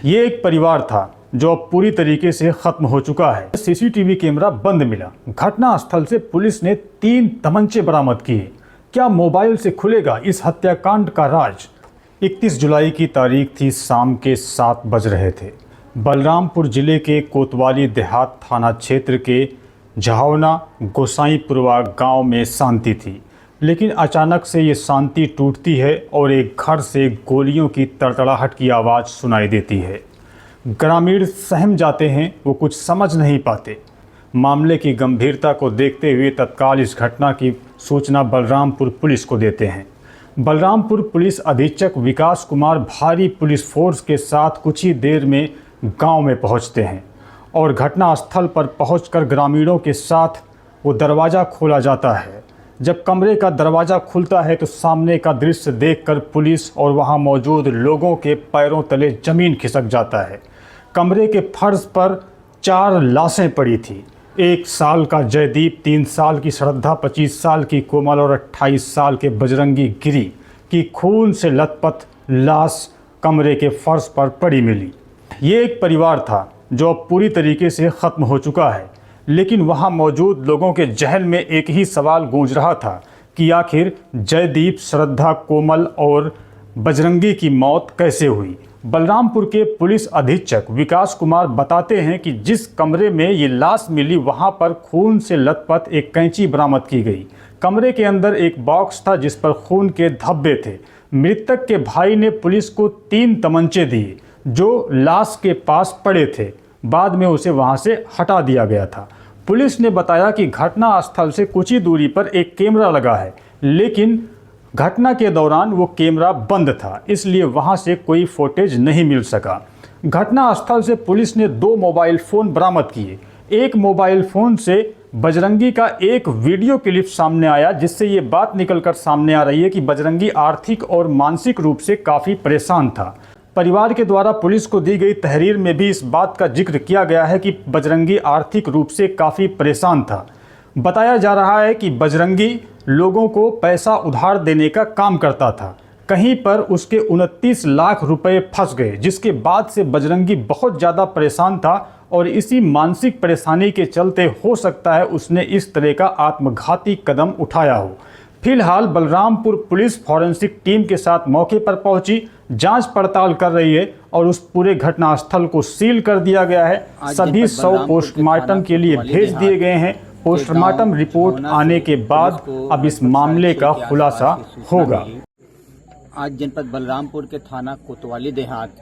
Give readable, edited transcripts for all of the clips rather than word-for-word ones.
ये एक परिवार था जो अब पूरी तरीके से खत्म हो चुका है। सीसीटीवी कैमरा बंद मिला। घटना स्थल से पुलिस ने 3 तमंचे बरामद किए। क्या मोबाइल से खुलेगा इस हत्याकांड का राज? 31 जुलाई की तारीख थी। शाम के 7 बज रहे थे। बलरामपुर जिले के कोतवाली देहात थाना क्षेत्र के झावना गोसाईपुरवा गांव में शांति थी, लेकिन अचानक से ये शांति टूटती है और एक घर से गोलियों की तड़तड़ाहट की आवाज़ सुनाई देती है। ग्रामीण सहम जाते हैं, वो कुछ समझ नहीं पाते। मामले की गंभीरता को देखते हुए तत्काल इस घटना की सूचना बलरामपुर पुलिस को देते हैं। बलरामपुर पुलिस अधीक्षक विकास कुमार भारी पुलिस फोर्स के साथ कुछ ही देर में गांव में पहुंचते हैं और घटना स्थल पर पहुंचकर ग्रामीणों के साथ वो दरवाज़ा खोला जाता है। जब कमरे का दरवाज़ा खुलता है तो सामने का दृश्य देखकर पुलिस और वहां मौजूद लोगों के पैरों तले ज़मीन खिसक जाता है। कमरे के फर्श पर 4 लाशें पड़ी थी। 1 साल का जयदीप, 3 साल की श्रद्धा, 25 साल की कोमल और 28 साल के बजरंगी गिरी की खून से लथपथ लाश कमरे के फर्श पर पड़ी मिली। ये एक परिवार था जो अब पूरी तरीके से ख़त्म हो चुका है, लेकिन वहाँ मौजूद लोगों के जहन में एक ही सवाल गूंज रहा था कि आखिर जयदीप, श्रद्धा, कोमल और बजरंगी की मौत कैसे हुई। बलरामपुर के पुलिस अधीक्षक विकास कुमार बताते हैं कि जिस कमरे में ये लाश मिली वहाँ पर खून से लथपथ एक कैंची बरामद की गई। कमरे के अंदर एक बॉक्स था जिस पर खून के धब्बे थे। मृतक के भाई ने पुलिस को 3 तमंचे दिए जो लाश के पास पड़े थे। बाद में उसे वहां से हटा दिया गया था। पुलिस ने बताया कि घटना स्थल से कुछ ही दूरी पर एक कैमरा लगा है, लेकिन घटना के दौरान वो कैमरा बंद था, इसलिए वहां से कोई फुटेज नहीं मिल सका। घटना स्थल से पुलिस ने 2 मोबाइल फ़ोन बरामद किए। एक मोबाइल फ़ोन से बजरंगी का एक वीडियो क्लिप सामने आया, जिससे ये बात निकलकर सामने आ रही है कि बजरंगी आर्थिक और मानसिक रूप से काफ़ी परेशान था। परिवार के द्वारा पुलिस को दी गई तहरीर में भी इस बात का जिक्र किया गया है कि बजरंगी आर्थिक रूप से काफ़ी परेशान था। बताया जा रहा है कि बजरंगी लोगों को पैसा उधार देने का काम करता था। कहीं पर उसके 29 लाख रुपए फंस गए, जिसके बाद से बजरंगी बहुत ज़्यादा परेशान था और इसी मानसिक परेशानी के चलते हो सकता है उसने इस तरह का आत्मघाती कदम उठाया हो। फिलहाल बलरामपुर पुलिस फॉरेंसिक टीम के साथ मौके पर पहुंची, जांच पड़ताल कर रही है और उस पूरे घटना स्थल को सील कर दिया गया है। सभी 100 पोस्टमार्टम के लिए भेज दिए गए हैं। पोस्टमार्टम रिपोर्ट आने के बाद अब इस मामले का खुलासा होगा। आज जनपद बलरामपुर के थाना कोतवाली देहात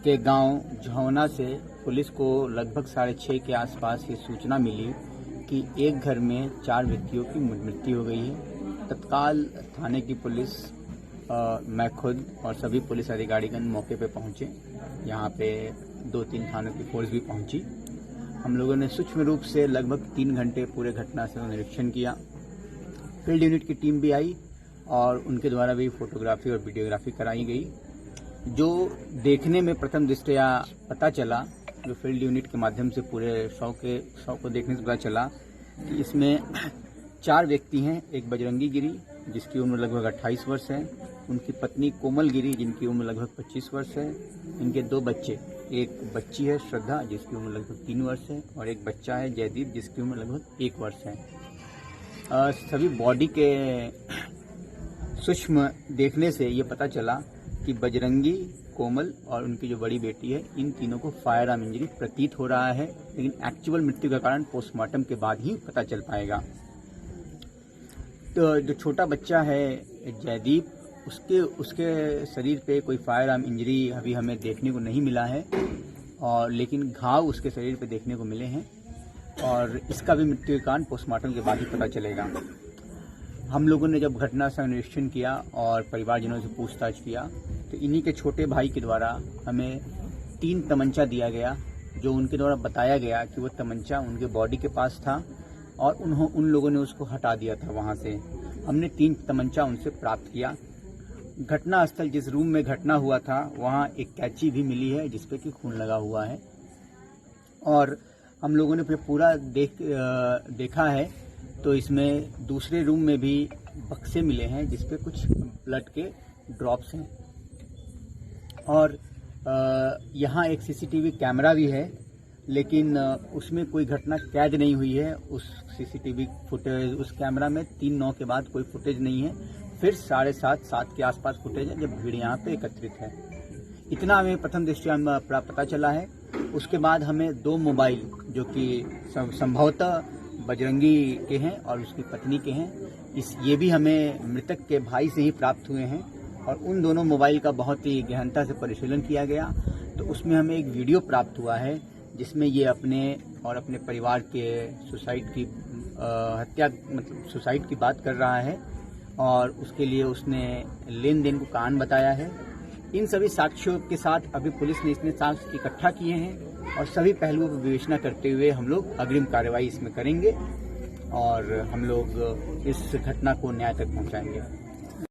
के गांव झवना से पुलिस को लगभग 6:30 के आसपास ये सूचना मिली कि एक घर में 4 व्यक्तियों की मृत्यु हो गई है। तत्काल थाने की पुलिस, मैं खुद और सभी पुलिस अधिकारीगण मौके पे पहुंचे। यहाँ पे 2-3 थानों की फोर्स भी पहुंची। हम लोगों ने सूक्ष्म रूप से लगभग 3 घंटे पूरे घटना से निरीक्षण किया। फील्ड यूनिट की टीम भी आई और उनके द्वारा भी फोटोग्राफी और वीडियोग्राफी कराई गई। जो देखने में प्रथम दृष्टया पता चला, जो फील्ड यूनिट के माध्यम से पूरे 100 को देखने से पता चला कि इसमें 4 व्यक्ति हैं। एक बजरंगी गिरी जिसकी उम्र लगभग 28 वर्ष है, उनकी पत्नी कोमल गिरी जिनकी उम्र लगभग 25 वर्ष है, इनके 2 बच्चे, एक बच्ची है श्रद्धा जिसकी उम्र लगभग 3 वर्ष है और एक बच्चा है जयदीप जिसकी उम्र लगभग 1 वर्ष है। सभी बॉडी के सूक्ष्म देखने से ये पता चला कि बजरंगी, कोमल और उनकी जो बड़ी बेटी है, इन तीनों को फायर आर्म इंजरी प्रतीत हो रहा है, लेकिन एक्चुअल मृत्यु का कारण पोस्टमार्टम के बाद ही पता चल पाएगा। तो जो छोटा बच्चा है जयदीप, उसके शरीर पे कोई फायर आर्म इंजरी अभी हमें देखने को नहीं मिला है, और लेकिन घाव उसके शरीर पे देखने को मिले हैं और इसका भी मृत्यु के कारण पोस्टमार्टम के बाद ही पता चलेगा। हम लोगों ने जब घटना का निरीक्षण किया और परिवारजनों से पूछताछ किया तो इन्हीं के छोटे भाई के द्वारा हमें 3 तमंचा दिया गया, जो उनके द्वारा बताया गया कि वो तमंचा उनके बॉडी के पास था और उन लोगों ने उसको हटा दिया था वहाँ से। हमने 3 तमंचा उनसे प्राप्त किया। घटना स्थल जिस रूम में घटना हुआ था वहाँ एक कैंची भी मिली है जिसपे कि खून लगा हुआ है, और हम लोगों ने फिर पूरा देखा है तो इसमें दूसरे रूम में भी बक्से मिले हैं जिसपे कुछ ब्लड के ड्रॉप्स हैं, और यहाँ एक सीसीटीवी कैमरा भी है, लेकिन उसमें कोई घटना कैद नहीं हुई है। उस सीसीटीवी फुटेज, उस कैमरा में 3/9 के बाद कोई फुटेज नहीं है। फिर 7:30 के आसपास फुटेज है जब भीड़ यहाँ पे एकत्रित है। इतना हमें प्रथम दृष्टया पता चला है। उसके बाद हमें 2 मोबाइल जो कि संभवतः बजरंगी के हैं और उसकी पत्नी के हैं, ये भी हमें मृतक के भाई से ही प्राप्त हुए हैं और उन दोनों मोबाइल का बहुत ही गहनता से परिशीलन किया गया। तो उसमें हमें एक वीडियो प्राप्त हुआ है जिसमें ये अपने और अपने परिवार के सुसाइड की हत्या मतलब सुसाइड की बात कर रहा है और उसके लिए उसने लेन देन को कारण बताया है। इन सभी साक्ष्यों के साथ अभी पुलिस ने इसमें साक्ष्य इकट्ठा किए हैं और सभी पहलुओं पर विवेचना करते हुए हम लोग अग्रिम कार्रवाई इसमें करेंगे और हम लोग इस घटना को न्याय तक पहुंचाएंगे।